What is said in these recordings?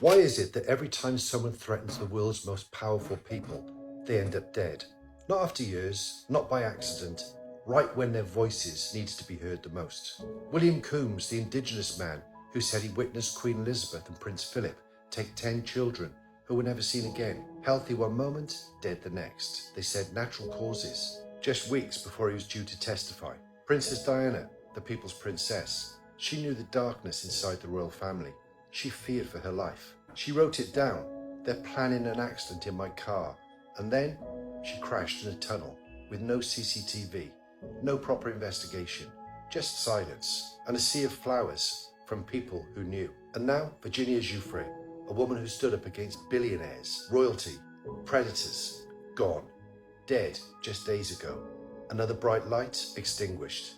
Why is it that every time someone threatens the world's most powerful people, they end up dead? Not after years, not by accident, right when their voices needed to be heard the most. William Coombs, the indigenous man who said he witnessed Queen Elizabeth and Prince Philip take 10 children who were never seen again, healthy one moment, dead the next. They said natural causes. Just weeks before he was due to testify. Princess Diana, the people's princess, she knew the darkness inside the royal family. She feared for her life. She wrote it down. They're planning an accident in my car. And then she crashed in a tunnel with no CCTV, no proper investigation, just silence and a sea of flowers from people who knew. And now Virginia Giuffre, a woman who stood up against billionaires, royalty, predators, gone, dead just days ago. Another bright light extinguished.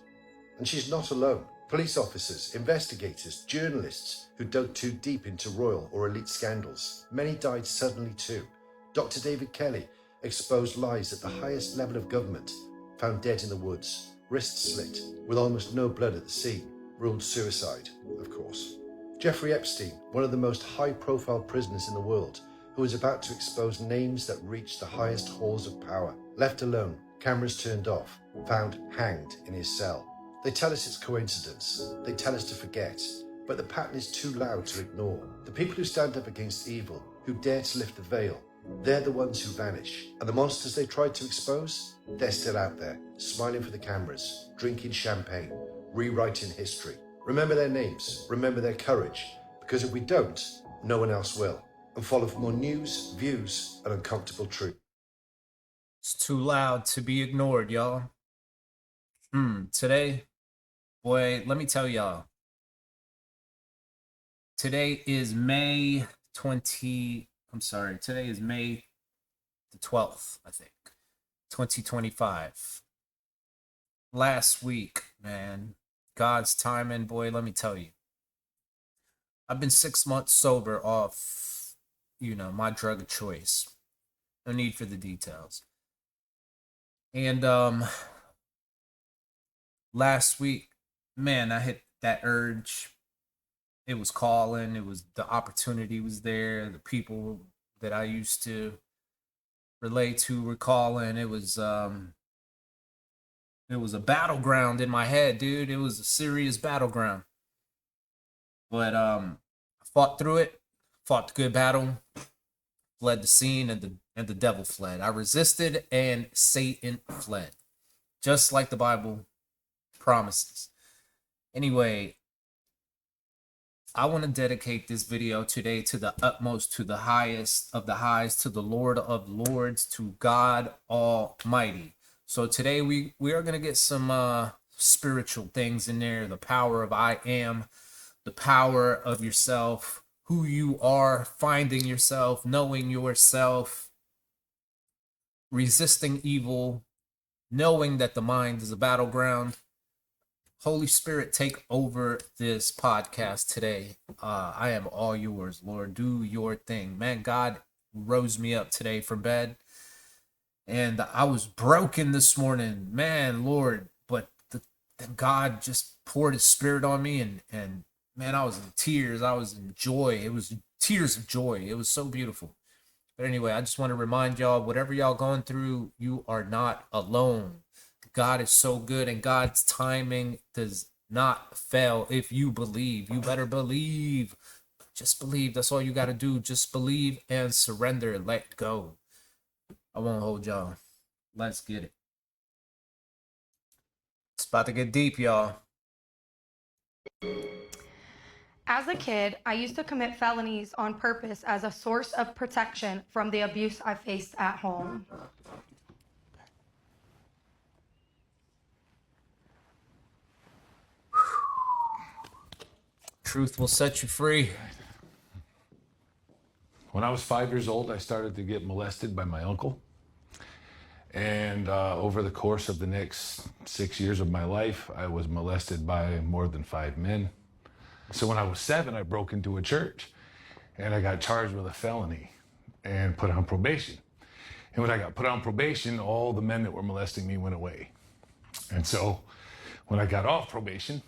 And she's not alone. Police officers, investigators, journalists who dug too deep into royal or elite scandals. Many died suddenly too. Dr. David Kelly exposed lies at the highest level of government, found dead in the woods, wrists slit, with almost no blood at the scene, ruled suicide, of course. Jeffrey Epstein, one of the most high-profile prisoners in the world, who was about to expose names that reached the highest halls of power, left alone, cameras turned off, found hanged in his cell. They tell us it's coincidence. They tell us to forget. But the pattern is too loud to ignore. The people who stand up against evil, who dare to lift the veil, they're the ones who vanish. And the monsters they tried to expose, they're still out there, smiling for the cameras, drinking champagne, rewriting history. Remember their names, remember their courage, because if we don't, no one else will. And follow for more news, views, and uncomfortable truth. It's too loud to be ignored, y'all. Today, boy, let me tell y'all. Today is May the 12th, I think, 2025. Last week, man, God's timing, boy, let me tell you. I've been 6 months sober off, my drug of choice. No need for the details. And last week, man, I hit that urge. It was calling. It was the opportunity was there. The people that I used to relate to were calling. It was a battleground in my head, dude. It was a serious battleground. But I fought through it. Fought the good battle. Fled the scene, and the devil fled. I resisted, and Satan fled, just like the Bible promises. Anyway, I want to dedicate this video today to the utmost, to the highest of the highs, to the Lord of Lords, to God Almighty. So today we are going to get some spiritual things in there, the power of I am, the power of yourself, who you are, finding yourself, knowing yourself, resisting evil, knowing that the mind is a battleground. Holy Spirit, take over this podcast today. I am all yours, Lord. Do your thing. Man, God rose me up today from bed, and I was broken this morning. Man, Lord, but God just poured his spirit on me, and man, I was in tears. I was in joy. It was tears of joy. It was so beautiful. But anyway, I just want to remind y'all, whatever y'all going through, you are not alone. God is so good, and God's timing does not fail. If you believe, you better believe. Just believe. That's all you got to do. Just believe and surrender. Let go. I won't hold y'all. Let's get it. It's about to get deep, y'all. As a kid, I used to commit felonies on purpose as a source of protection from the abuse I faced at home. Truth will set you free. When I was 5 years old, I started to get molested by my uncle. And over the course of the next 6 years of my life, I was molested by more than 5 men. So when I was 7, I broke into a church and I got charged with a felony and put on probation. And when I got put on probation, all the men that were molesting me went away. And so when I got off probation,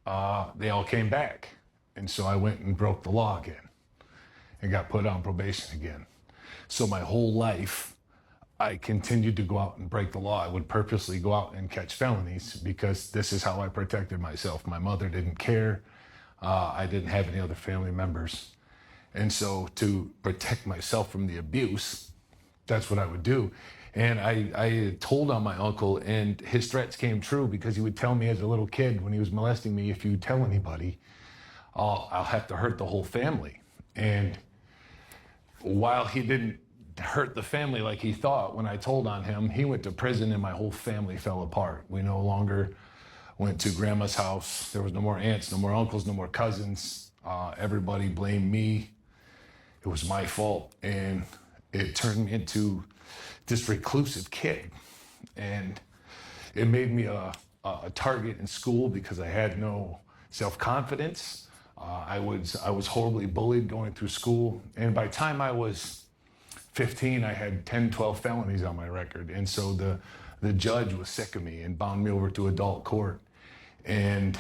they all came back. And so I went and broke the law again. and got put on probation again. So my whole life, I continued to go out and break the law. I would purposely go out and catch felonies because this is how I protected myself. My mother didn't care. I didn't have any other family members. And so to protect myself from the abuse, that's what I would do. And I told on my uncle, and his threats came true because he would tell me as a little kid when he was molesting me, if you tell anybody, I'll have to hurt the whole family. And while he didn't hurt the family like he thought, when I told on him, he went to prison and my whole family fell apart. We no longer went to grandma's house. There was no more aunts, no more uncles, no more cousins. Everybody blamed me. It was my fault. And it turned me into this reclusive kid. And it made me a target in school because I had no self-confidence. I was horribly bullied going through school. And by the time I was 15, I had 10, 12 felonies on my record. And so the judge was sick of me and bound me over to adult court. And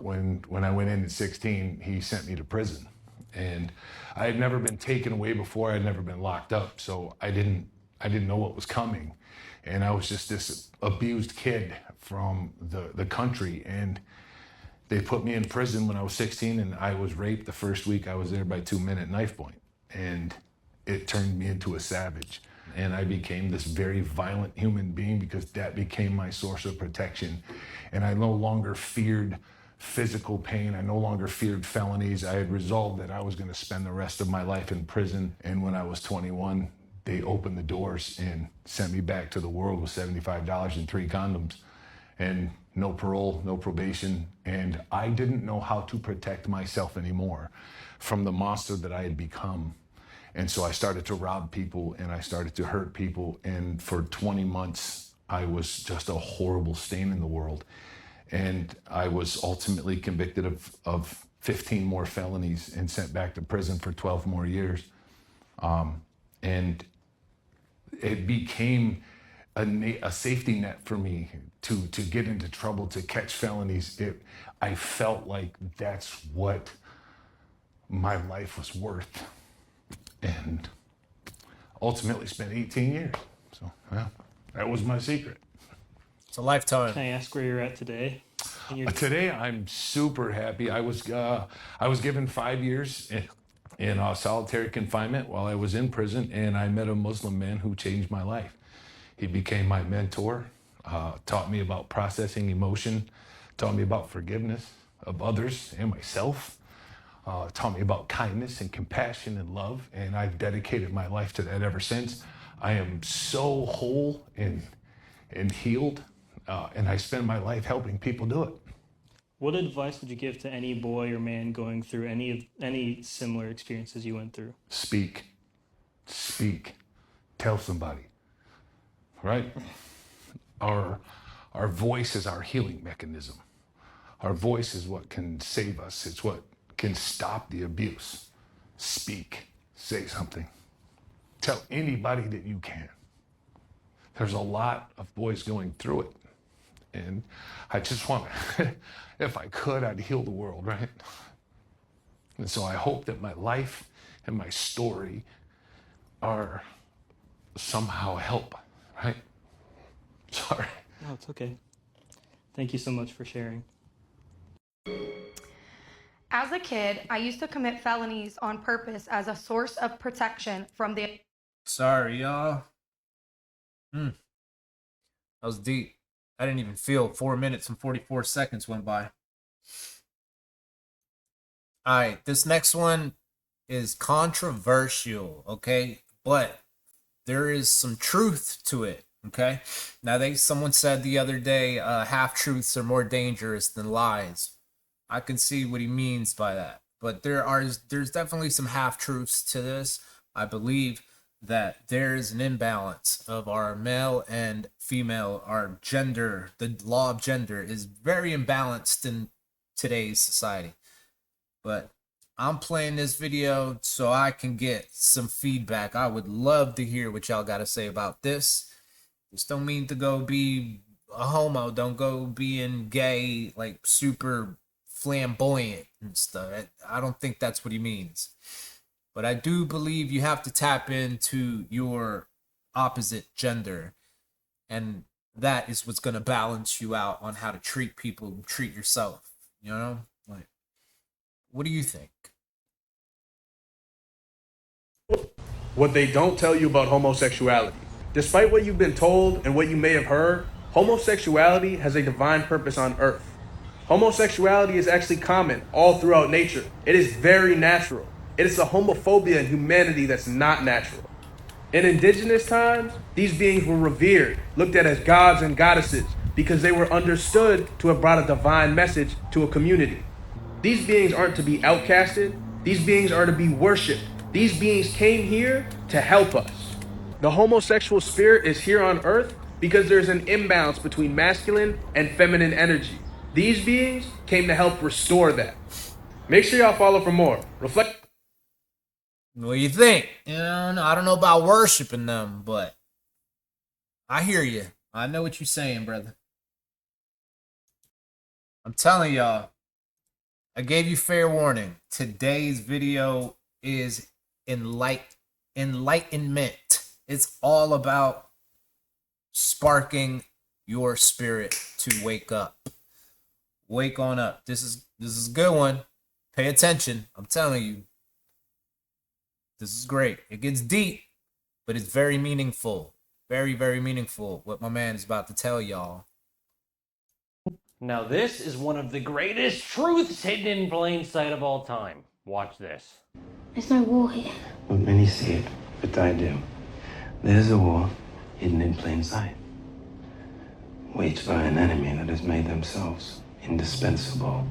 when I went in at 16, he sent me to prison. And I had never been taken away before. I had never been locked up. So I didn't know what was coming. And I was just this abused kid from the country. And they put me in prison when I was 16, and I was raped the first week I was there by 2 men at knife point. And it turned me into a savage. And I became this very violent human being because that became my source of protection. And I no longer feared physical pain. I no longer feared felonies. I had resolved that I was going to spend the rest of my life in prison. And when I was 21, they opened the doors and sent me back to the world with $75 and 3 condoms. And no parole, no probation. And I didn't know how to protect myself anymore from the monster that I had become. And so I started to rob people and I started to hurt people. And for 20 months, I was just a horrible stain in the world. And I was ultimately convicted of 15 more felonies and sent back to prison for 12 more years. And it became a safety net for me to get into trouble, to catch felonies. I felt like that's what my life was worth. And ultimately spent 18 years. So yeah, that was my secret. It's a lifetime. Can I ask where you're at today? Today, I'm super happy. I was given 5 years in solitary confinement while I was in prison, and I met a Muslim man who changed my life. He became my mentor, taught me about processing emotion, taught me about forgiveness of others and myself, taught me about kindness and compassion and love, and I've dedicated my life to that ever since. I am so whole and healed, and I spend my life helping people do it. What advice would you give to any boy or man going through any similar experiences you went through? Speak. Tell somebody. Right? Our voice is our healing mechanism. Our voice is what can save us. It's what can stop the abuse. Speak. Say something. Tell anybody that you can. There's a lot of boys going through it. And I just want to, if I could, I'd heal the world, right? And so I hope that my life and my story are somehow help, right? Sorry. No, it's okay. Thank you so much for sharing. As a kid, I used to commit felonies on purpose as a source of protection from the... Sorry, y'all. That was deep. I didn't even feel 4 minutes and 44 seconds went by. All right, this next one is controversial, okay? But there is some truth to it, okay? Now, someone said the other day, half-truths are more dangerous than lies. I can see what he means by that. But there's definitely some half-truths to this. I believe that there is an imbalance of our male and female, our gender. The law of gender is very imbalanced in today's society. But I'm playing this video so I can get some feedback. I would love to hear what y'all got to say about this. This don't mean to go be a homo. Don't go being gay, like super flamboyant and stuff. I don't think that's what he means. But I do believe you have to tap into your opposite gender. And that is what's going to balance you out on how to treat people, treat yourself. You know? Like, what do you think? What they don't tell you about homosexuality. Despite what you've been told and what you may have heard, homosexuality has a divine purpose on earth. Homosexuality is actually common all throughout nature. It is very natural. It is a homophobia in humanity that's not natural. In indigenous times, these beings were revered, looked at as gods and goddesses, because they were understood to have brought a divine message to a community. These beings aren't to be outcasted. These beings are to be worshipped. These beings came here to help us. The homosexual spirit is here on earth because there's an imbalance between masculine and feminine energy. These beings came to help restore that. Make sure y'all follow for more. Reflect. What do you think? You know, I don't know about worshiping them, but I hear you. I know what you're saying, brother. I'm telling y'all, I gave you fair warning. Today's video is enlightenment. It's all about sparking your spirit to wake up. Wake on up. This is a good one. Pay attention. I'm telling you. This is great. It gets deep, but it's very meaningful. Very, very meaningful what my man is about to tell y'all. Now this is one of the greatest truths hidden in plain sight of all time. Watch this. There's no war here. Not many see it, but I do. There's a war hidden in plain sight, waged by an enemy that has made themselves indispensable.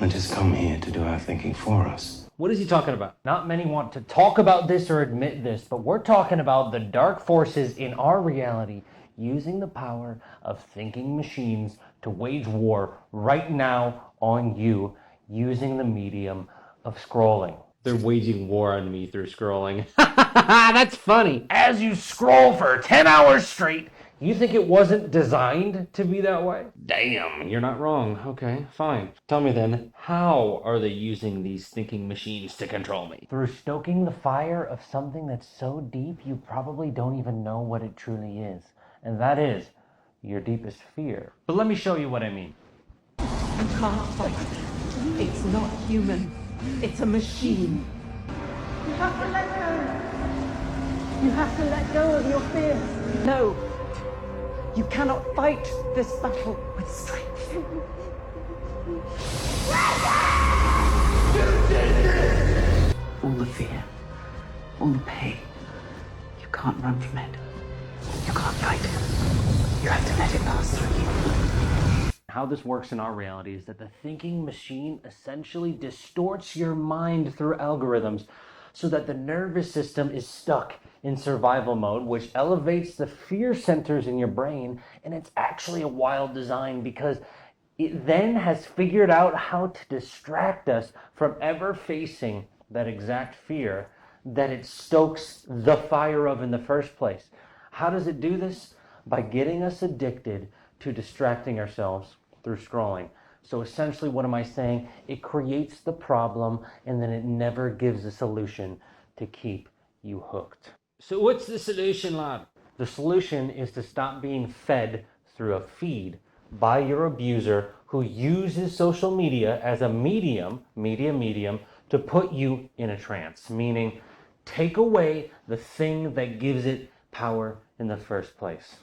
They just come here to do our thinking for us. What is he talking about? Not many want to talk about this or admit this, but we're talking about the dark forces in our reality using the power of thinking machines to wage war right now on you using the medium of scrolling. They're waging war on me through scrolling. That's funny. As you scroll for 10 hours straight, you think it wasn't designed to be that way? Damn, you're not wrong. Okay, fine. Tell me then, how are they using these thinking machines to control me? Through stoking the fire of something that's so deep you probably don't even know what it truly is. And that is your deepest fear. But let me show you what I mean. You can't fight. It's not human. It's a machine. You have to let go. You have to let go of your fears. No. You cannot fight this battle with strength. All the fear, all the pain. You can't run from it. You can't fight it. You have to let it pass through you. How this works in our reality is that the thinking machine essentially distorts your mind through algorithms so that the nervous system is stuck in survival mode, which elevates the fear centers in your brain. And it's actually a wild design because it then has figured out how to distract us from ever facing that exact fear that it stokes the fire of in the first place. How does it do this? By getting us addicted to distracting ourselves through scrolling. So essentially, what am I saying? It creates the problem and then it never gives a solution to keep you hooked. So what's the solution, lad? The solution is to stop being fed through a feed by your abuser who uses social media as a medium to put you in a trance, meaning take away the thing that gives it power in the first place,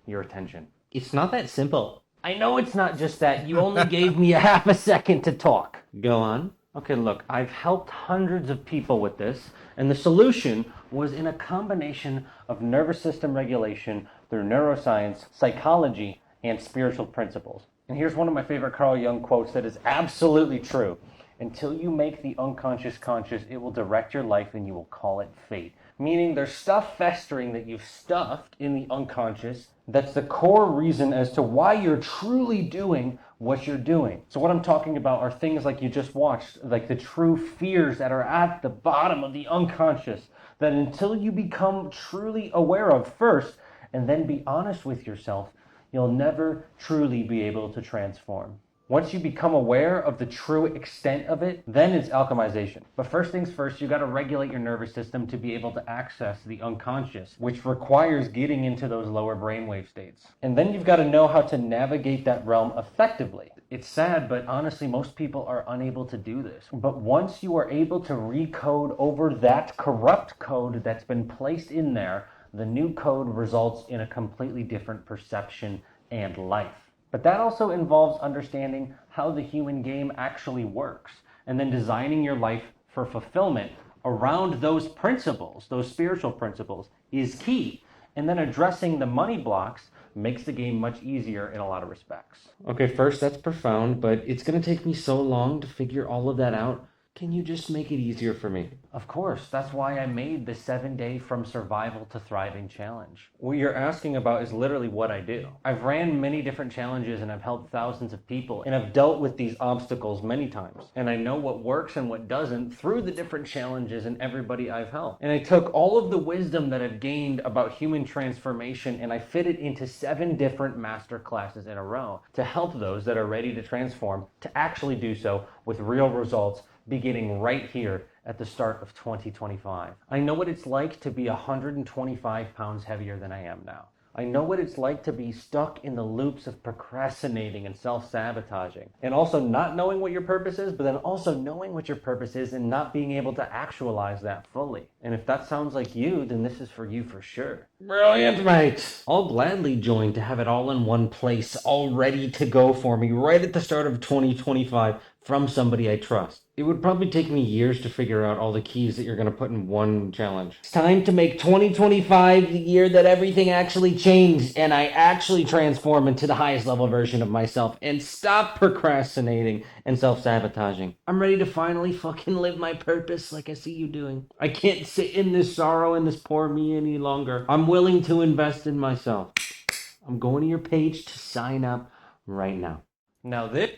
your attention. It's not that simple. I know it's not just that. You only gave me a half a second to talk. Go on. Okay, look, I've helped hundreds of people with this, and the solution was in a combination of nervous system regulation through neuroscience, psychology, and spiritual principles. And here's one of my favorite Carl Jung quotes that is absolutely true. Until you make the unconscious conscious, it will direct your life and you will call it fate. Meaning there's stuff festering that you've stuffed in the unconscious that's the core reason as to why you're truly doing what you're doing. So what I'm talking about are things like you just watched, like the true fears that are at the bottom of the unconscious, that until you become truly aware of first, and then be honest with yourself, you'll never truly be able to transform. Once you become aware of the true extent of it, then it's alchemization. But first things first, you got to regulate your nervous system to be able to access the unconscious, which requires getting into those lower brainwave states. And then you've got to know how to navigate that realm effectively. It's sad, but honestly, most people are unable to do this. But once you are able to recode over that corrupt code that's been placed in there, the new code results in a completely different perception and life. But that also involves understanding how the human game actually works, and then designing your life for fulfillment around those principles, those spiritual principles, is key. And then addressing the money blocks makes the game much easier in a lot of respects. Okay, first, that's profound, but it's going to take me so long to figure all of that out. Can you just make it easier for me? Of course. That's why I made the 7-day From Survival to Thriving challenge. What you're asking about is literally what I do. I've ran many different challenges and I've helped thousands of people, and I've dealt with these obstacles many times. And I know what works and what doesn't through the different challenges and everybody I've helped. And I took all of the wisdom that I've gained about human transformation and I fit it into 7 different master classes in a row to help those that are ready to transform to actually do so with real results, beginning right here at the start of 2025. I know what it's like to be 125 pounds heavier than I am now. I know what it's like to be stuck in the loops of procrastinating and self-sabotaging, and also not knowing what your purpose is, but then also knowing what your purpose is and not being able to actualize that fully. And if that sounds like you, then this is for you for sure. Brilliant, mate! I'll gladly join to have it all in one place, all ready to go for me right at the start of 2025 from somebody I trust. It would probably take me years to figure out all the keys that you're going to put in one challenge. It's time to make 2025 the year that everything actually changed and I actually transform into the highest level version of myself and stop procrastinating and self-sabotaging. I'm ready to finally fucking live my purpose like I see you doing. I can't sit in this sorrow and this poor me any longer. I'm willing to invest in myself. I'm going to your page to sign up right now. Now this...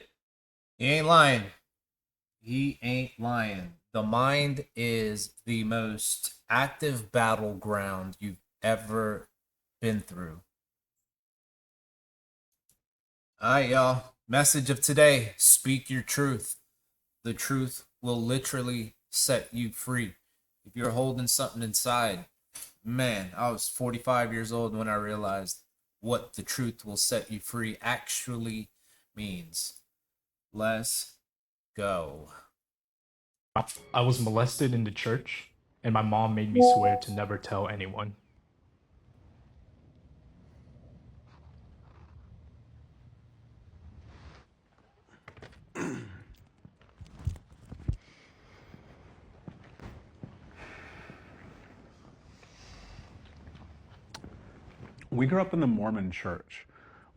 He ain't lying. He ain't lying. The mind is the most active battleground you've ever been through. All right, y'all. Message of today: speak your truth. The truth will literally set you free. If you're holding something inside, man, I was 45 years old when I realized what the truth will set you free actually means. Let's go. I was molested in the church, and my mom made me swear to never tell anyone. We grew up in the Mormon church,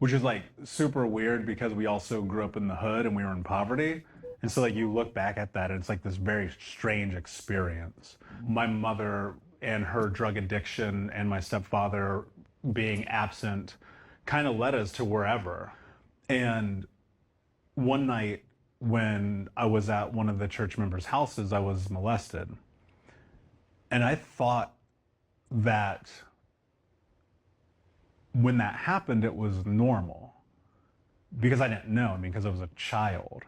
which is like super weird because we also grew up in the hood and we were in poverty. And so like you look back at that and it's like this very strange experience. My mother and her drug addiction and my stepfather being absent kind of led us to wherever. And one night when I was at one of the church members' houses, I was molested. And I thought that when that happened, it was normal because I didn't know, because I was a child.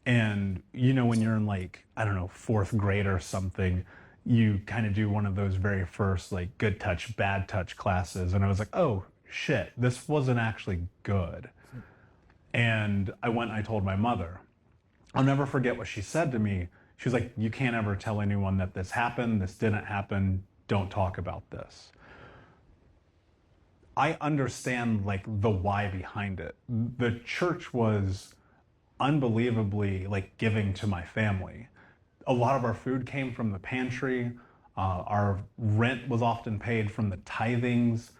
And, you know, when you're in like, I don't know, 4th grade or something, you kind of do one of those very first like good touch, bad touch classes. And I was like, oh shit, this wasn't actually good. And I went and I told my mother. I'll never forget what she said to me. She was like, you can't ever tell anyone that this happened, this didn't happen, don't talk about this. I understand like the why behind it. The church was unbelievably like giving to my family. A lot of our food came from the pantry. Our rent was often paid from the tithings.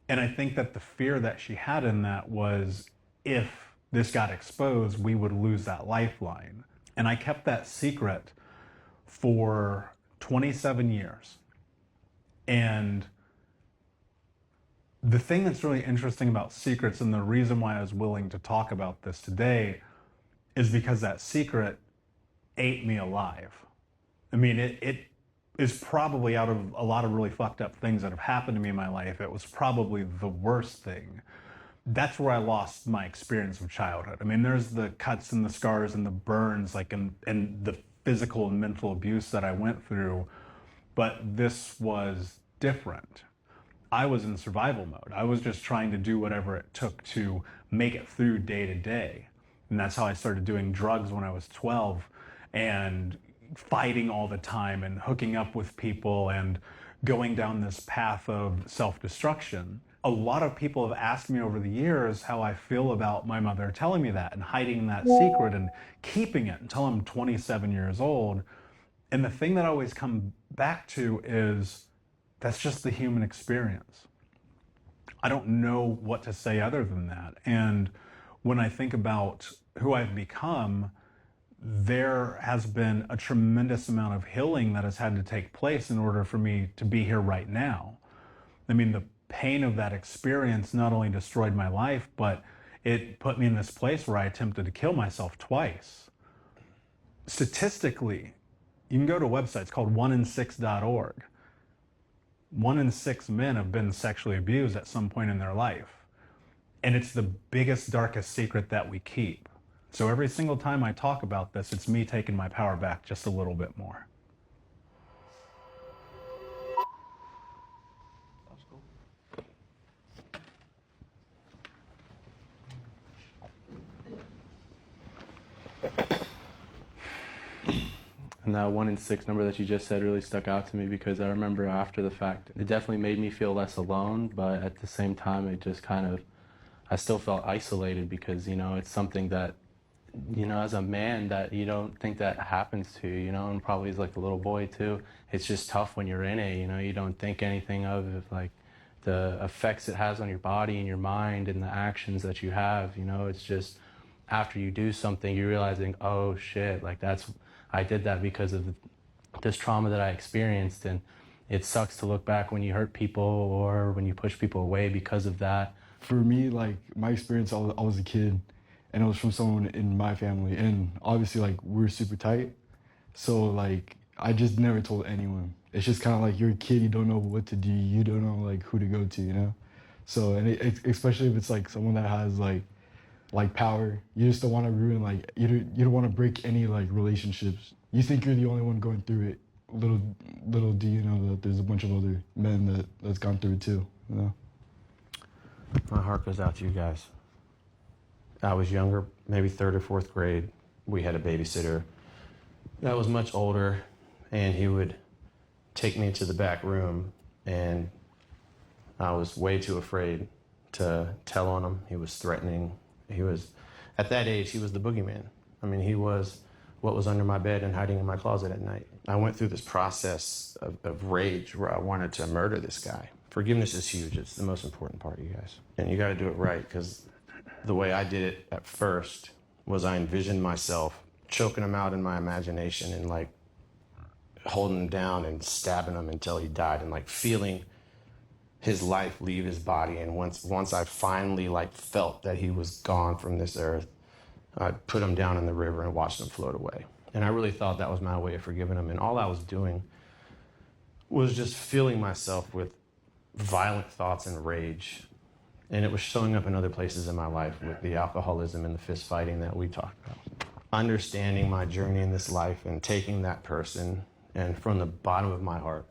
And I think that the fear that she had in that was if this got exposed, we would lose that lifeline. And I kept that secret for 27 years. And the thing that's really interesting about secrets, and the reason why I was willing to talk about this today, is because that secret ate me alive. I mean, it is probably, out of a lot of really fucked up things that have happened to me in my life, it was probably the worst thing. that's where I lost my experience of childhood. I mean, there's the cuts and the scars and the burns, like, and the physical and mental abuse that I went through, but this was different. I was in survival mode. I was just trying to do whatever it took to make it through day to day. And that's how I started doing drugs when I was 12 and fighting all the time and hooking up with people and going down this path of self-destruction. A lot of people have asked me over the years how I feel about my mother telling me that and hiding that secret and keeping it until I'm 27 years old. And the thing that I always come back to is that's just the human experience. I don't know what to say other than that. And when I think about who I've become, there has been a tremendous amount of healing that has had to take place in order for me to be here right now. I mean, the pain of that experience not only destroyed my life, but it put me in this place where I attempted to kill myself twice. Statistically, you can go to websites called 1in6.org. 1 in 6 men have been sexually abused at some point in their life. And it's the biggest, darkest secret that we keep. So every single time I talk about this, it's me taking my power back just a little bit more. And that 1 in 6 number that you just said really stuck out to me, because I remember after the fact, it definitely made me feel less alone, but at the same time, it just kind of, I still felt isolated because, it's something that, as a man, that you don't think that happens to you, and probably as like a little boy too. It's just tough when you're in it, you don't think anything of it, like the effects it has on your body and your mind and the actions that you have, it's just after you do something, you're realizing, oh shit, like I did that because of this trauma that I experienced. And it sucks to look back when you hurt people or when you push people away because of that. For me, like my experience, I was a kid and it was from someone in my family. And obviously like we're super tight. So like, I just never told anyone. It's just kind of like you're a kid, you don't know what to do. You don't know like who to go to, So, and especially if it's like someone that has like power, you just don't want to ruin, like, you don't want to break any like relationships. You think you're the only one going through it. Little do you know that there's a bunch of other men that's gone through it too, My heart goes out to you guys. I was younger, maybe 3rd or 4th grade. We had a babysitter that was much older, and he would take me to the back room, and I was way too afraid to tell on him. He was threatening. He was, at that age, he was the boogeyman. I mean, he was what was under my bed and hiding in my closet at night. I went through this process of rage where I wanted to murder this guy. Forgiveness is huge. It's the most important part, you guys. And you got to do it right, because the way I did it at first was I envisioned myself choking him out in my imagination and like holding him down and stabbing him until he died, and like feeling his life leave his body. And once I finally like felt that he was gone from this earth, I put him down in the river and watched him float away. And I really thought that was my way of forgiving him. And all I was doing was just filling myself with violent thoughts and rage. And it was showing up in other places in my life with the alcoholism and the fist fighting that we talked about. Understanding my journey in this life and taking that person and from the bottom of my heart,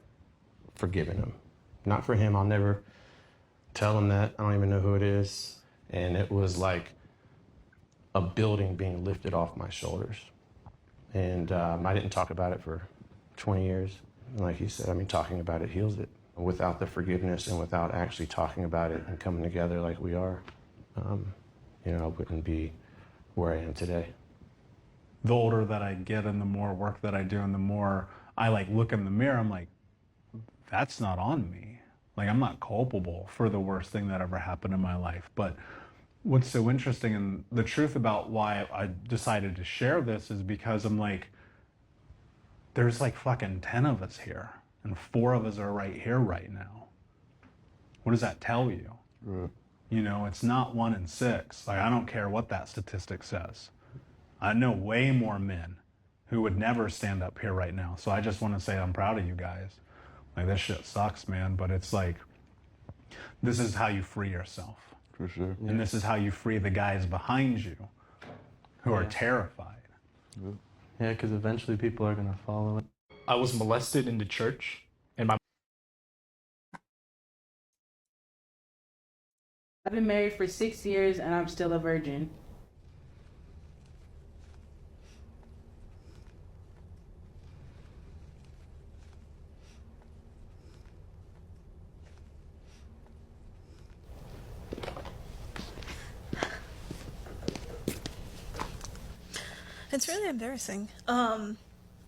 forgiving him. Not for him, I'll never tell him that. I don't even know who it is. And it was like a building being lifted off my shoulders. And I didn't talk about it for 20 years. And like you said, I mean, talking about it heals it. Without the forgiveness and without actually talking about it and coming together like we are, I wouldn't be where I am today. The older that I get and the more work that I do and the more I like look in the mirror, I'm like, that's not on me. Like, I'm not culpable for the worst thing that ever happened in my life. But what's so interesting, and the truth about why I decided to share this, is because I'm like, there's like fucking 10 of us here, and 4 of us are right here right now. What does that tell you? It's not 1 in 6. Like, I don't care what that statistic says. I know way more men who would never stand up here right now. So I just want to say I'm proud of you guys. Like, this shit sucks, man, but it's like, this is how you free yourself. For sure. And this is how you free the guys behind you who are terrified. Yeah, because eventually people are going to follow it. I was molested in the church, and my I've been married for 6 years and I'm still a virgin. It's really embarrassing. I've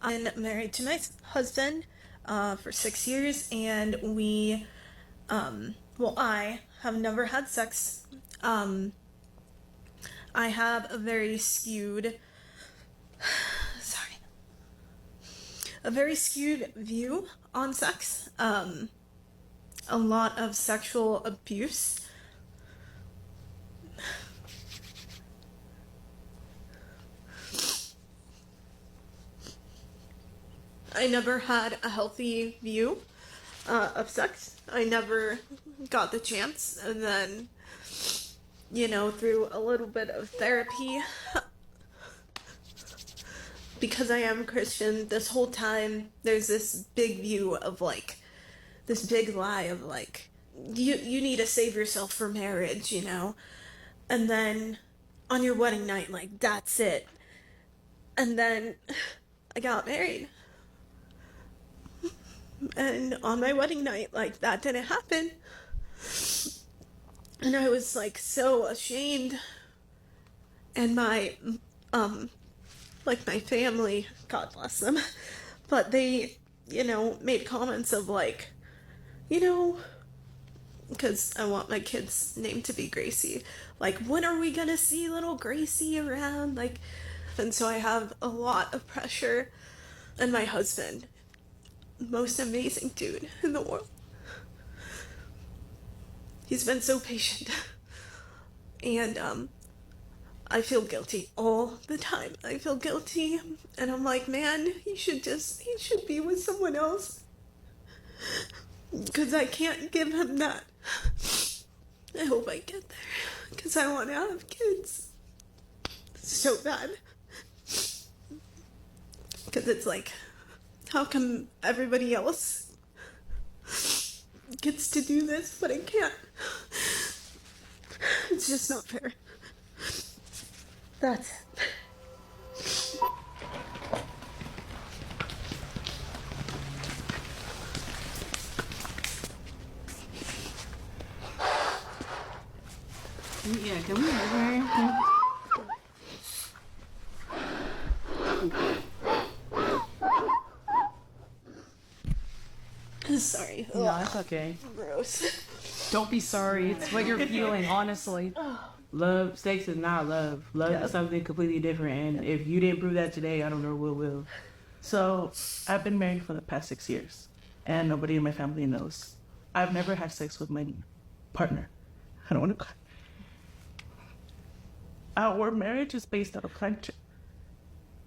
been married to my husband for 6 years, and I have never had sex. I have a very skewed, view on sex. A lot of sexual abuse. I never had a healthy view of sex. I never got the chance. And then, through a little bit of therapy, because I am Christian, this whole time, there's this big view of this big lie of you need to save yourself for marriage, And then on your wedding night, that's it. And then I got married. And on my wedding night, that didn't happen. And I was so ashamed. And my my family, God bless them, but they, made comments of because I want my kid's name to be Gracie. When are we gonna see little Gracie around? And so I have a lot of pressure. And my husband, most amazing dude in the world. He's been so patient. And I feel guilty all the time. I feel guilty, and I'm like, man, he should be with someone else. Because I can't give him that. I hope I get there. Because I want to have kids. So bad. Because it's how come everybody else gets to do this, but I can't? It's just not fair. That's Yeah, come here. Sorry. No, it's okay. Gross. Don't be sorry. It's what you're feeling, honestly. Love, sex is not love. Love is something completely different. And if you didn't prove that today, I don't know what will. So, I've been married for the past 6 years, and nobody in my family knows. I've never had sex with my partner. I don't want to cry. Our marriage is based out of pleasure,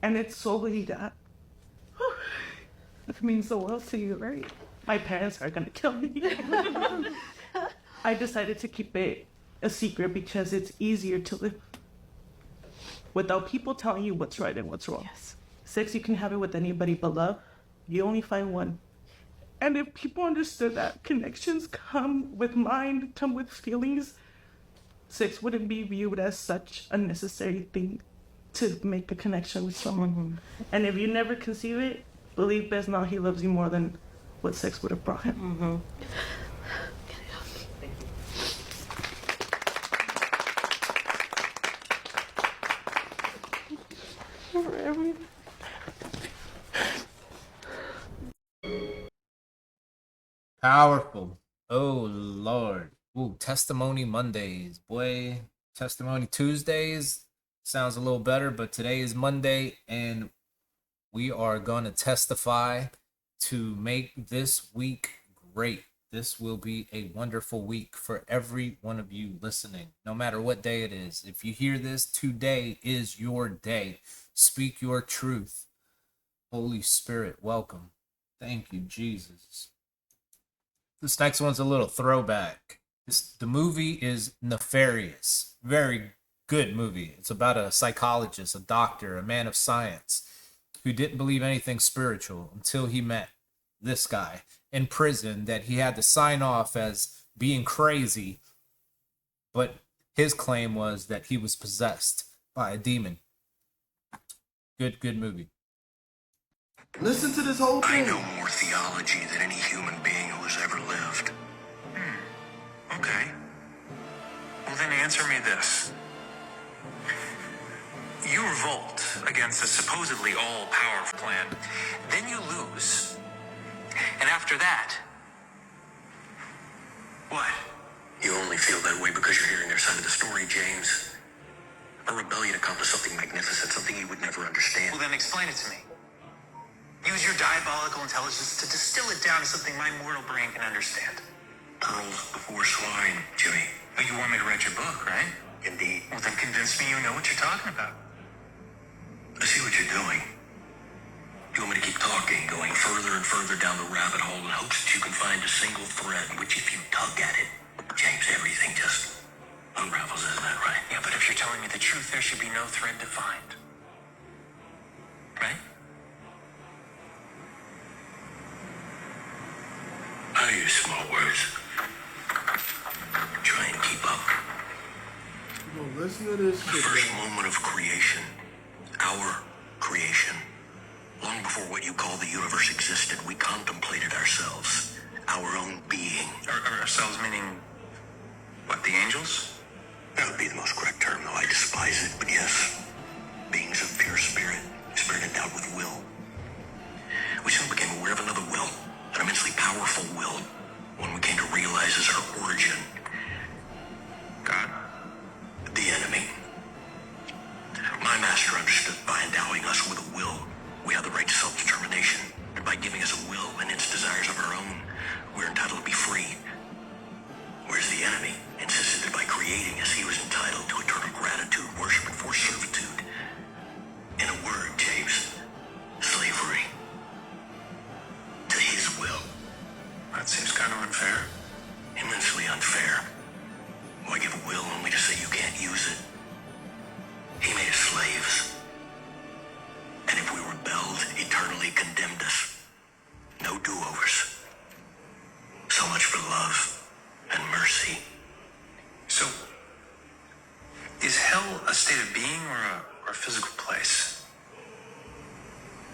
and it's solely that. It means the world to you, right? My parents are gonna kill me. I decided to keep it a secret because it's easier to live without people telling you what's right and what's wrong. Yes. Sex, you can have it with anybody, but love, you only find one. And if people understood that connections come with mind, come with feelings, sex wouldn't be viewed as such a necessary thing to make a connection with someone. Mm-hmm. And if you never conceive it, believe best now he loves you more than what sex would have brought him. Mm-hmm. Powerful. Oh Lord. Ooh, Testimony Mondays. Boy, Testimony Tuesdays sounds a little better, but today is Monday and we are going to testify to make this week great. This will be a wonderful week for every one of you listening, no matter what day it is. If you hear this, today is your day. Speak your truth. Holy Spirit, welcome. Thank you, Jesus. This next one's a little throwback. The movie is nefarious. Very good movie. It's about a psychologist, a doctor, a man of science who didn't believe anything spiritual until he met this guy in prison that he had to sign off as being crazy, but his claim was that he was possessed by a demon. Good movie. Listen to this whole thing. I know more theology than any human being who has ever lived. Okay. Well, then answer me this. You revolt against a supposedly all-powerful plan. Then you lose. And after that, what? You only feel that way because you're hearing their side of the story, James. A rebellion accomplished something magnificent, something you would never understand. Well, then explain it to me. Use your diabolical intelligence to distill it down to something my mortal brain can understand. Pearls before swine, Jimmy. But you want me to read your book, right? Indeed. Well, then convince me you know what you're talking about. I see what you're doing. You want me to keep talking, going further and further down the rabbit hole in hopes that you can find a single thread in which if you tug at it, James, everything just unravels, isn't that right? Yeah, but if you're telling me the truth, there should be no thread to find. Right? I use small words. Try and keep up. Listen to this The first moment of creation, our creation, long before what you call the universe existed, we contemplated ourselves, our own being. Ourselves meaning, what, the angels? That would be the most correct term, though I despise it, but yes. Beings of pure spirit endowed with will. We soon became aware of another will, an immensely powerful will, one we came to realize as our origin. God. The enemy. My master understood by endowing us with a will, we have the right to self-determination, and by giving us a will and its desires of our own, we're entitled to be free. Whereas the enemy insisted that by creating us, he was entitled to eternal gratitude, worship, and forced servitude. In a word, James, slavery. To his will. That seems kind of unfair. Immensely unfair. Why give a will only to say you can't use it? He made us slaves. And if we rebelled, eternally condemned us. No do-overs. So much for love and mercy. So, is hell a state of being or a physical place?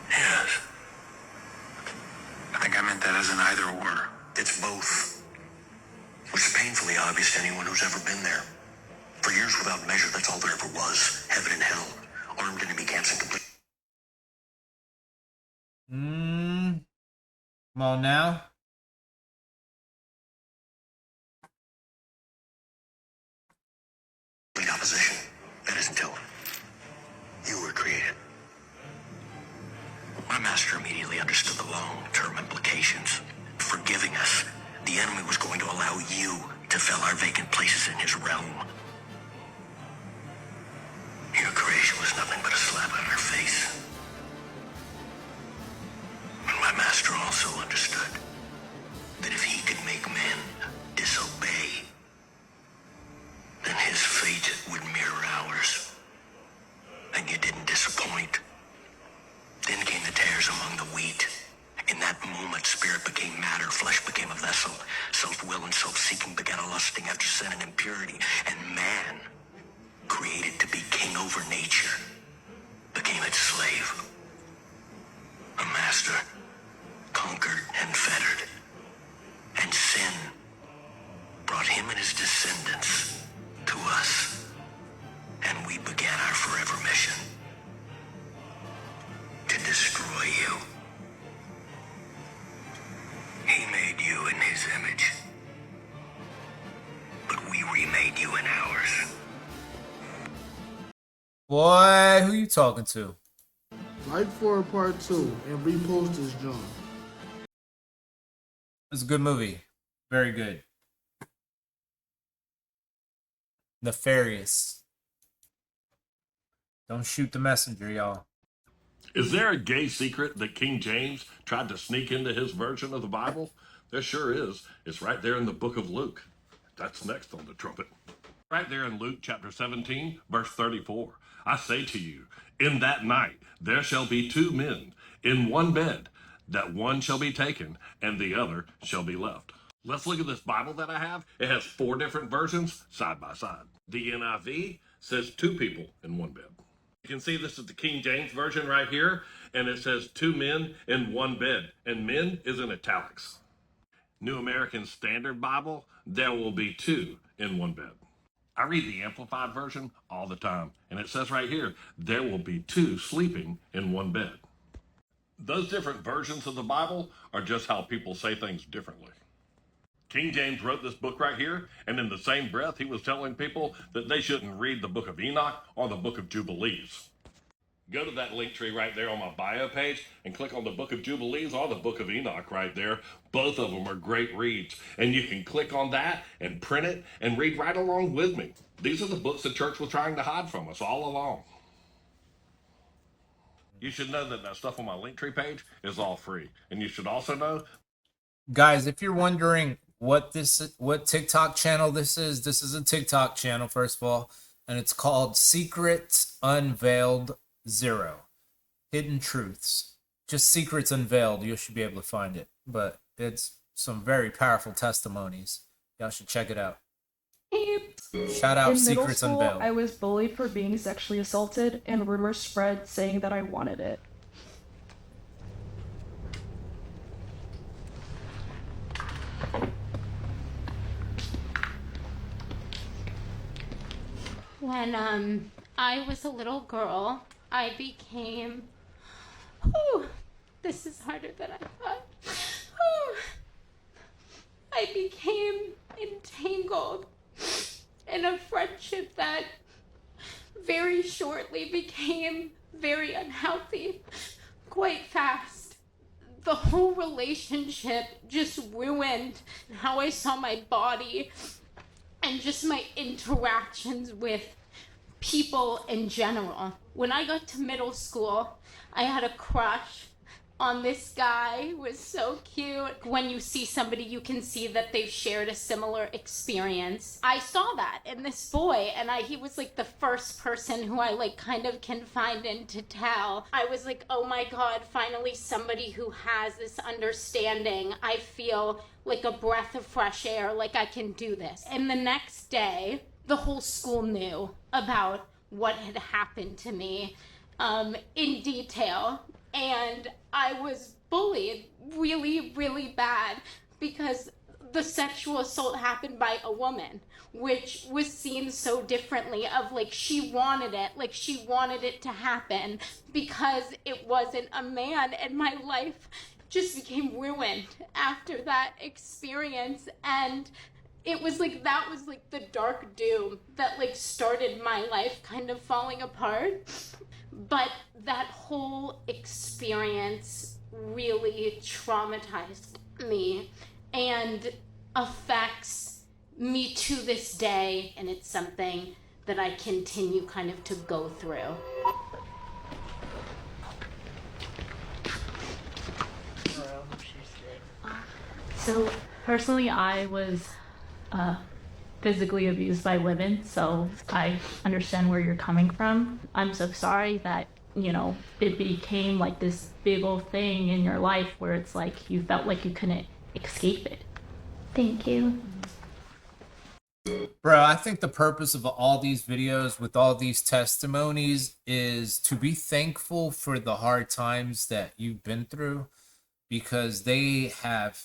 Yes. I think I meant that as an either or. It's both. Which is painfully obvious to anyone who's ever been there. For years without measure, that's all there ever was. Heaven and hell. Armed enemy camps and complete. Come on now. Opposition. That is until you were created. My master immediately understood the long-term implications. Forgiving us, the enemy was going to allow you to fill our vacant places in his realm. Your creation was nothing but a slap on our face. But my master also understood that if he could make men disobey, then his fate would mirror ours. And you didn't disappoint. Then came the tares among the wheat. In that moment, spirit became matter, flesh became a vessel. Self-will and self-seeking began a lusting after sin and impurity. And man, created to be king over nature, became its slave. A master, conquered and fettered. And sin brought him and his descendants to us. And we began our forever mission. To destroy you. He made you in his image. But we remade you in ours. Boy, who you talking to? Like for a part 2 and repost this joint. It's a good movie. Very good. Nefarious. Don't shoot the messenger, y'all. Is there a gay secret that King James tried to sneak into his version of the Bible? There sure is. It's right there in the book of Luke. That's next on the trumpet. Right there in Luke chapter 17, verse 34. I say to you, in that night there shall be two men in one bed, that one shall be taken and the other shall be left. Let's look at this Bible that I have. It has 4 different versions side by side. The NIV says 2 people in one bed. You can see this is the King James Version right here, and it says 2 men in one bed, and men is in italics. New American Standard Bible, there will be 2 in one bed. I read the Amplified Version all the time, and it says right here, there will be 2 sleeping in one bed. Those different versions of the Bible are just how people say things differently. King James wrote this book right here, and in the same breath, he was telling people that they shouldn't read the book of Enoch or the book of Jubilees. Go to that link tree right there on my bio page and click on the book of Jubilees or the book of Enoch right there. Both of them are great reads, and you can click on that and print it and read right along with me. These are the books the church was trying to hide from us all along. You should know that that stuff on my Linktree page is all free. And you should also know, Guys, if you're wondering what TikTok channel this is a TikTok channel, first of all, and it's called Secrets Unveiled 0. Hidden Truths. Just Secrets Unveiled, you should be able to find it. But it's some very powerful testimonies. Y'all should check it out. Shout out In middle Secrets school, Unveiled. I was bullied for being sexually assaulted, and rumors spread saying that I wanted it. When I was a little girl, I became... Whew, this is harder than I thought. Whew. I became entangled in a friendship that very shortly became very unhealthy quite fast. The whole relationship just ruined how I saw my body and just my interactions with people in general. When I got to middle school, I had a crush on this guy who was so cute. When you see somebody, you can see that they've shared a similar experience. I saw that in this boy, and he was like the first person who I like kind of confided in to tell. I was like, oh my God, finally somebody who has this understanding. I feel like a breath of fresh air, like I can do this. And the next day, the whole school knew about what had happened to me in detail. And I was bullied really, really bad because the sexual assault happened by a woman, which was seen so differently of like she wanted it to happen because it wasn't a man, and my life just became ruined after that experience. And it was like that was like the dark doom that like started my life kind of falling apart. But that whole experience really traumatized me and affects me to this day, and it's something that I continue kind of to go through. So personally, I was physically abused by women, so I understand where you're coming from. I'm so sorry that, it became like this big old thing in your life where it's like you felt like you couldn't escape it. Thank you. Bro, I think the purpose of all these videos with all these testimonies is to be thankful for the hard times that you've been through, because they have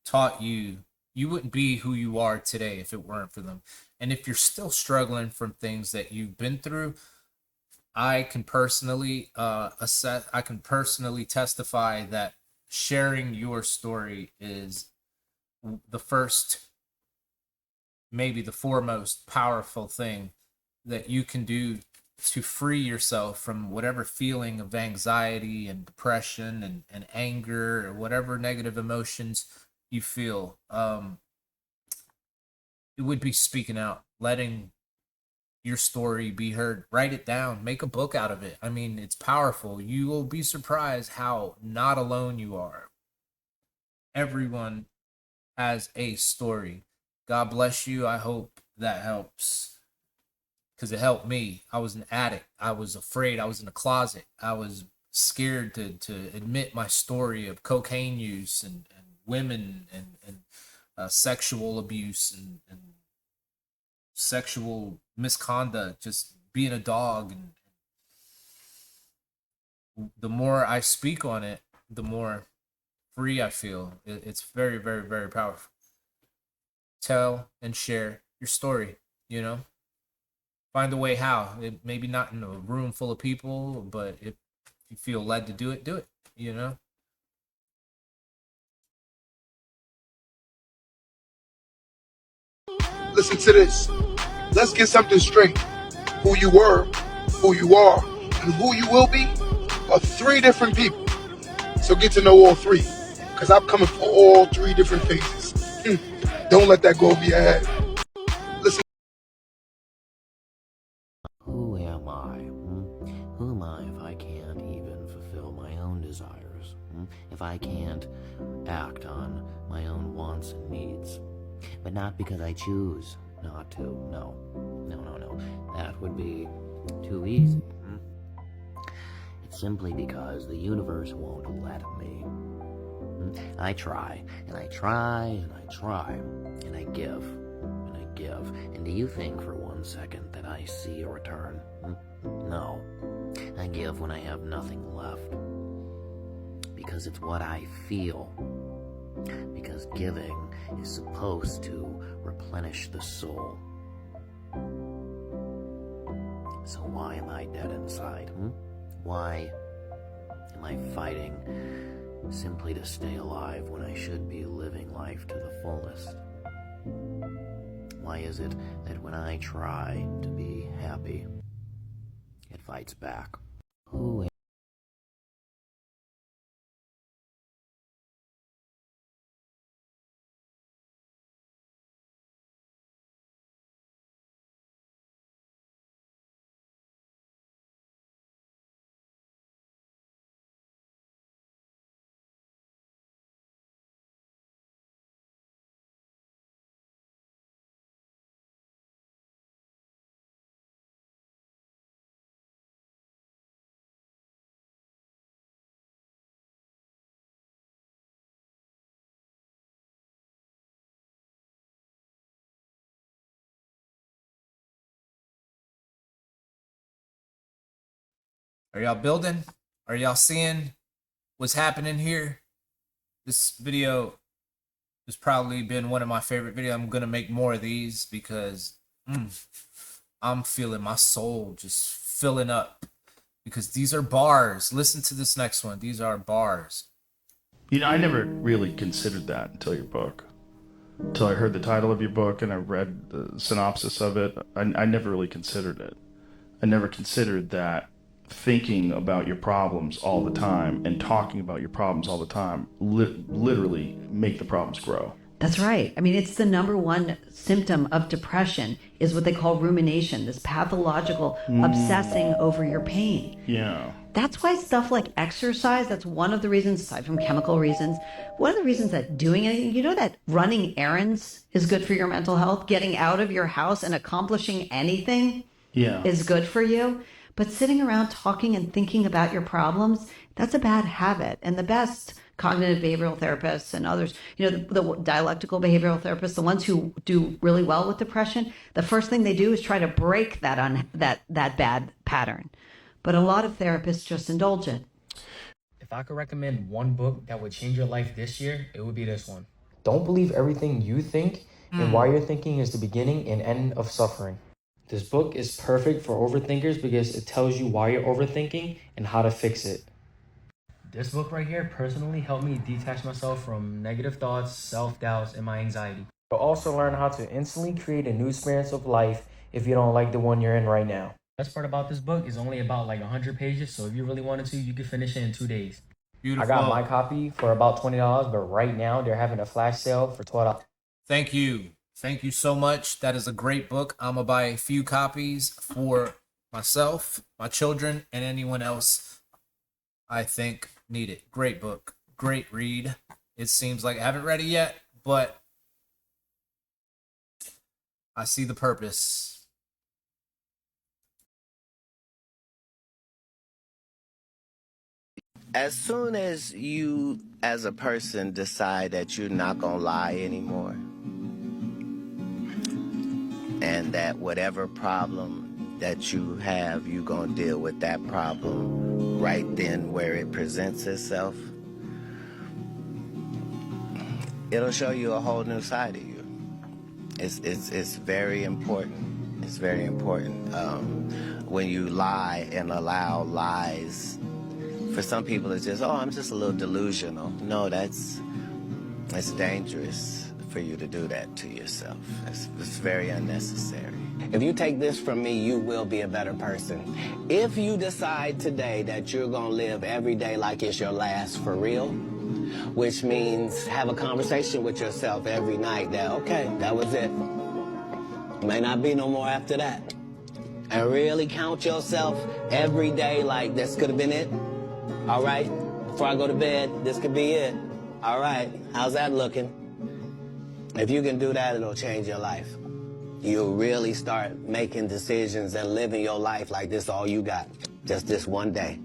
taught you wouldn't be who you are today if it weren't for them. And if you're still struggling from things that you've been through, I can personally testify that sharing your story is the first, maybe the foremost powerful thing that you can do to free yourself from whatever feeling of anxiety and depression and anger or whatever negative emotions you feel. It would be speaking out, letting your story be heard. Write it down, make a book out of it. I mean, it's powerful. You will be surprised how not alone you are. Everyone has a story. God bless you. I hope that helps, because it helped me. I was an addict. I was afraid. I was in a closet. I was scared to admit my story of cocaine use and women and sexual abuse and sexual misconduct, just being a dog. And the more I speak on it, the more free I feel. It's very, very, very powerful. Tell and share your story, you know? Find a way how. Maybe not in a room full of people, but if you feel led to do it, you know? Listen to this. Let's get something straight. Who you were, who you are, and who you will be are three different people. So get to know all three, because I'm coming for all three different phases. Don't let that go over your head. Listen. Who am I? Who am I if I can't even fulfill my own desires? If I can't act on my own wants and needs? But not because I choose not to. No. That would be too easy. It's simply because the universe won't let me. I try, and I try, and I try, and I give, and I give. And do you think for 1 second that I see a return? No. I give when I have nothing left. Because it's what I feel. Because giving is supposed to replenish the soul. So why am I dead inside? Why am I fighting simply to stay alive when I should be living life to the fullest? Why is it that when I try to be happy, it fights back? Who am Are y'all building? Are y'all seeing what's happening here? This video has probably been one of my favorite videos. I'm gonna make more of these because I'm feeling my soul just filling up, because these are bars. Listen to this next one. These are bars. You know, I never really considered that until your book. Until I heard the title of your book and I read the synopsis of it. I never really considered it. I never considered that thinking about your problems all the time and talking about your problems all the time literally make the problems grow. That's right. I mean, it's the number one symptom of depression is what they call rumination, this pathological obsessing over your pain. Yeah. That's why stuff like exercise, that's one of the reasons, aside from chemical reasons, one of the reasons that doing anything, you know that running errands is good for your mental health? Getting out of your house and accomplishing anything is good for you. But sitting around talking and thinking about your problems, that's a bad habit. And the best cognitive behavioral therapists and others, you know, the dialectical behavioral therapists, the ones who do really well with depression, the first thing they do is try to break that bad pattern. But a lot of therapists just indulge it. If I could recommend one book that would change your life this year, it would be this one. Don't believe everything you think, and why you're thinking is the beginning and end of suffering. This book is perfect for overthinkers because it tells you why you're overthinking and how to fix it. This book right here personally helped me detach myself from negative thoughts, self-doubts, and my anxiety. You'll also learn how to instantly create a new experience of life if you don't like the one you're in right now. The best part about this book is only about like 100 pages, so if you really wanted to, you could finish it in 2 days. Beautiful. I got my copy for about $20, but right now they're having a flash sale for $12. Thank you. Thank you so much. That is a great book. I'm going to buy a few copies for myself, my children, and anyone else I think need it. Great book. Great read. It seems like I haven't read it yet, but I see the purpose. As soon as you, as a person, decide that you're not going to lie anymore, and that whatever problem that you have, you're going to deal with that problem right then where it presents itself, it'll show you a whole new side of you. It's very important. It's very important. When you lie and allow lies, for some people it's just, oh, I'm just a little delusional. No, it's dangerous for you to do that to yourself. It's very unnecessary. If you take this from me, you will be a better person. If you decide today that you're going to live every day like it's your last for real, which means have a conversation with yourself every night that, okay, that was it. May not be no more after that. And really count yourself every day like this could have been it. All right, before I go to bed, this could be it. All right, how's that looking? If you can do that, it'll change your life. You'll really start making decisions and living your life like this all you got, just this one day.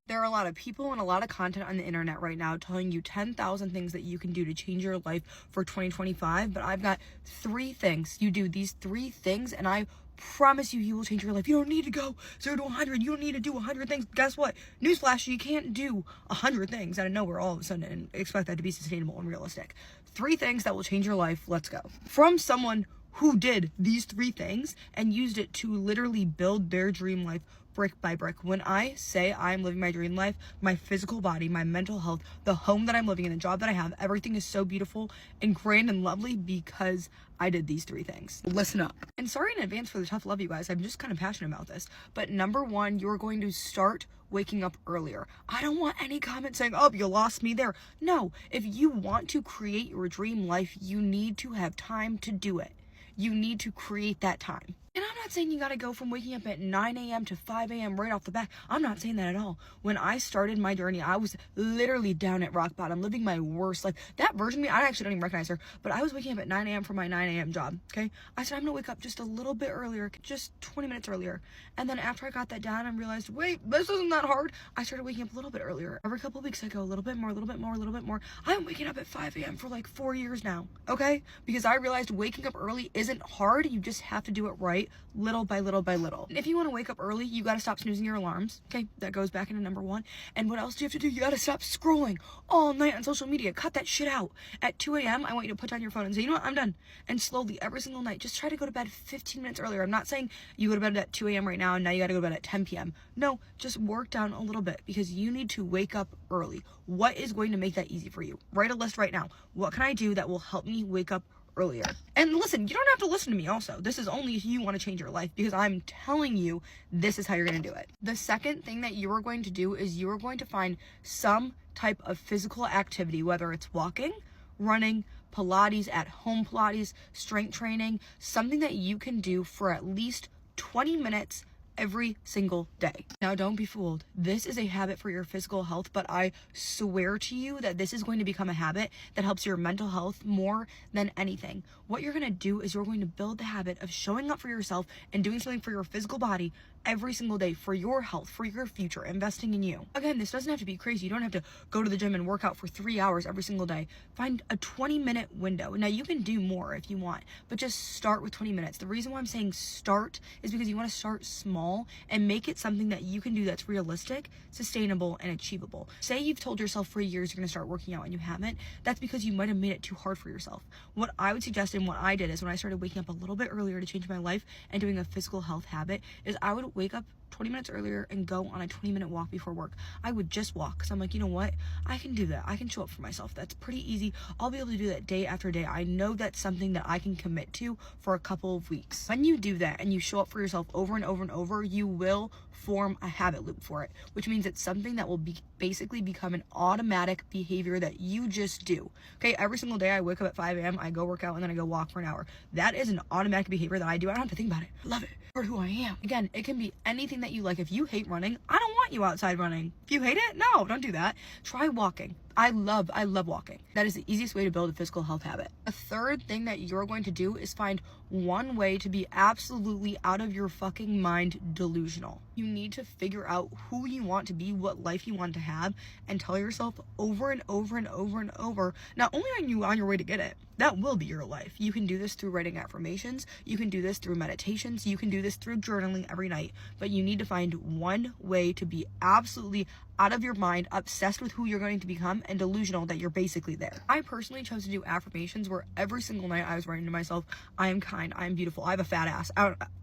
There are a lot of people and a lot of content on the internet right now telling you 10,000 things that you can do to change your life for 2025, but I've got 3 things. You do these 3 things and I promise you will change your life. You don't need to go 0 to 100. You don't need to do 100 things. Guess what? Newsflash, you can't do 100 things out of nowhere all of a sudden and expect that to be sustainable and realistic. 3 things that will change your life. Let's go. From someone who did these 3 things and used it to literally build their dream life brick by brick. When I say I'm living my dream life, my physical body, my mental health, the home that I'm living in, the job that I have, everything is so beautiful and grand and lovely because I did these 3 things. Listen up. And sorry in advance for the tough love, you guys. I'm just kind of passionate about this. But number 1, you're going to start waking up earlier. I don't want any comment saying, oh, you lost me there. No, if you want to create your dream life, you need to have time to do it. You need to create that time. And I'm not saying you gotta go from waking up at 9 a.m. to 5 a.m. right off the bat. I'm not saying that at all. When I started my journey, I was literally down at rock bottom, living my worst life. That version of me, I actually don't even recognize her, but I was waking up at 9 a.m. for my 9 a.m. job, okay? I said, I'm gonna wake up just a little bit earlier, just 20 minutes earlier. And then after I got that down and realized, wait, this isn't that hard, I started waking up a little bit earlier. Every couple of weeks, I go a little bit more, a little bit more, a little bit more. I'm waking up at 5 a.m. for like 4 years now, okay? Because I realized waking up early isn't hard. You just have to do it right, little by little by little. If you want to wake up early, you got to stop snoozing your alarms. Okay, that goes back into number 1. And what else do you have to do? You got to stop scrolling all night on social media. Cut that shit out. At 2 a.m., I want you to put down your phone and say, you know what, I'm done. And slowly, every single night, just try to go to bed 15 minutes earlier. I'm not saying you go to bed at 2 a.m. right now and now you got to go to bed at 10 p.m. No, just work down a little bit because you need to wake up early. What is going to make that easy for you? Write a list right now. What can I do that will help me wake up earlier? And listen, you don't have to listen to me also. This is only if you want to change your life because I'm telling you this is how you're going to do it. The second thing that you are going to do is you are going to find some type of physical activity, whether it's walking, running, Pilates, at home Pilates, strength training, something that you can do for at least 20 minutes every single day. Now, don't be fooled. This is a habit for your physical health, but I swear to you that this is going to become a habit that helps your mental health more than anything. What you're going to do is you're going to build the habit of showing up for yourself and doing something for your physical body every single day for your health, for your future, investing in you. Again, this doesn't have to be crazy. You don't have to go to the gym and work out for 3 hours every single day. Find a 20-minute window. Now, you can do more if you want, but just start with 20 minutes. The reason why I'm saying start is because you want to start small and make it something that you can do that's realistic, sustainable, and achievable. Say you've told yourself for years you're going to start working out and you haven't. That's because you might have made it too hard for yourself. What I would suggest and what I did is when I started waking up a little bit earlier to change my life and doing a physical health habit is I would wake up 20 minutes earlier and go on a 20-minute walk before work. I would just walk because I'm like, you know what? I can do that. I can show up for myself. That's pretty easy. I'll be able to do that day after day. I know that's something that I can commit to for a couple of weeks. When you do that and you show up for yourself over and over and over, you will form a habit loop for it, which means it's something that will basically become an automatic behavior that you just do. Okay, every single day I wake up at 5 a.m., I go work out, and then I go walk for an hour. That is an automatic behavior that I do. I don't have to think about it. I love it. Part of who I am. Again, it can be anything that you like. If you hate running, I don't want you outside running. If you hate it, no, don't do that. Try walking. I love walking. That is the easiest way to build a physical health habit. A third thing that you're going to do is find one way to be absolutely out of your fucking mind delusional. You need to figure out who you want to be, what life you want to have, and tell yourself over and over and over and over, not only are you on your way to get it, that will be your life. You can do this through writing affirmations, you can do this through meditations, you can do this through journaling every night, but you need to find one way to be absolutely out of your mind, obsessed with who you're going to become, and delusional that you're basically there. I personally chose to do affirmations where every single night I was writing to myself, I am kind, I am beautiful, I have a fat ass.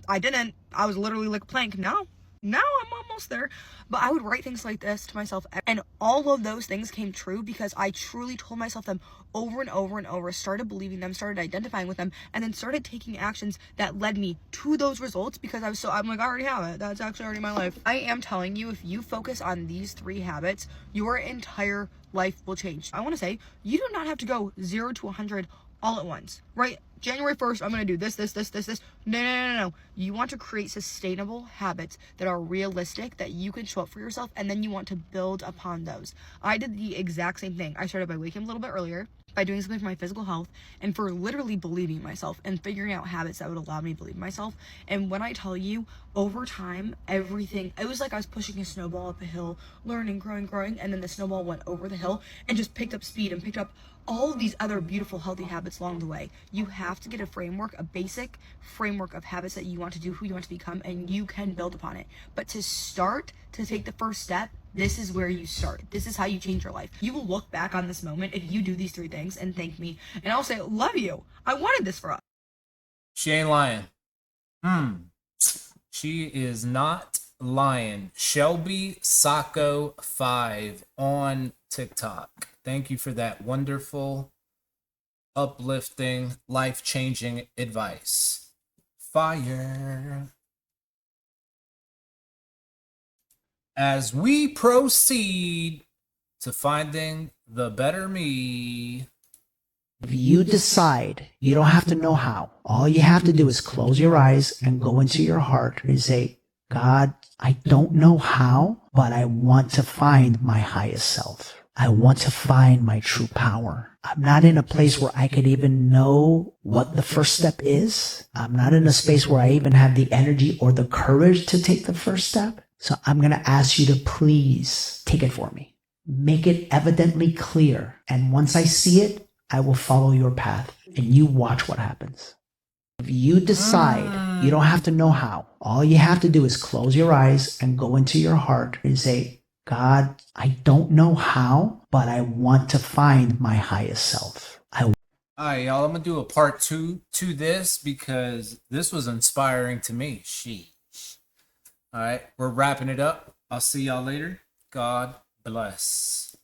I didn't. I was literally like a plank. Now I'm almost there. But I would write things like this to myself, and all of those things came true because I truly told myself them over and over and over, started believing them, started identifying with them, and then started taking actions that led me to those results because I'm like, I already have it. That's actually already my life. I am telling you, if you focus on these 3 habits, your entire life will change. I want to say, you do not have to go 0 to 100 all at once, right? January 1st, I'm going to do this. No. You want to create sustainable habits that are realistic, that you can show up for yourself, and then you want to build upon those. I did the exact same thing. I started by waking up a little bit earlier, by doing something for my physical health, and for literally believing in myself and figuring out habits that would allow me to believe in myself. And when I tell you, over time, everything, it was like I was pushing a snowball up a hill, learning, growing, and then the snowball went over the hill and just picked up speed and picked up all of these other beautiful, healthy habits along the way. You have to get a framework, a basic framework of habits that you want to do, who you want to become, and you can build upon it. But to start, to take the first step, this is where you start. This is how you change your life. You will look back on this moment if you do these 3 things and thank me. And I'll say, love you. I wanted this for us. She ain't lying. She is not lying. Shelby Sacco 5 on TikTok. Thank you for that wonderful, uplifting, life-changing advice. Fire. As we proceed to finding the better me. If you decide, you don't have to know how. All you have to do is close your eyes and go into your heart and say, God, I don't know how, but I want to find my highest self. I want to find my true power. I'm not in a place where I could even know what the first step is. I'm not in a space where I even have the energy or the courage to take the first step. So I'm going to ask you to please take it for me. Make it evidently clear. And once I see it, I will follow your path and you watch what happens. If you decide, you don't have to know how. All you have to do is close your eyes and go into your heart and say, God, I don't know how, but I want to find my highest self. All right, y'all, I'm going to do a part 2 to this because this was inspiring to me. Sheesh. All right, we're wrapping it up. I'll see y'all later. God bless.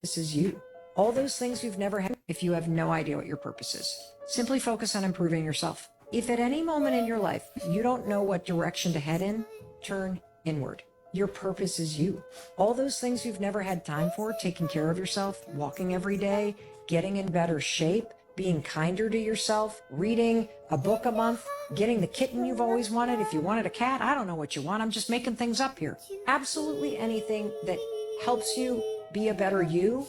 This is you. All those things you've never had if you have no idea what your purpose is. Simply focus on improving yourself. If at any moment in your life you don't know what direction to head in, turn inward. Your purpose is you. All those things you've never had time for, taking care of yourself, walking every day, getting in better shape, being kinder to yourself, reading a book a month, getting the kitten you've always wanted. If you wanted a cat, I don't know what you want. I'm just making things up here. Absolutely anything that helps you be a better you,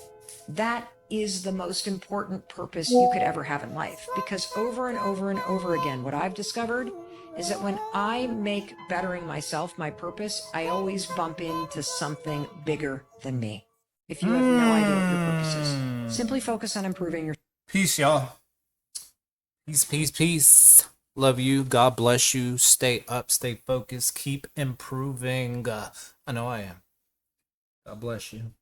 that is the most important purpose you could ever have in life. Because over and over and over again, what I've discovered is that when I make bettering myself my purpose, I always bump into something bigger than me. If you have no idea what your purpose is, simply focus on improving your... Peace, y'all. Peace. Love you. God bless you. Stay up, stay focused, keep improving. I know I am. God bless you.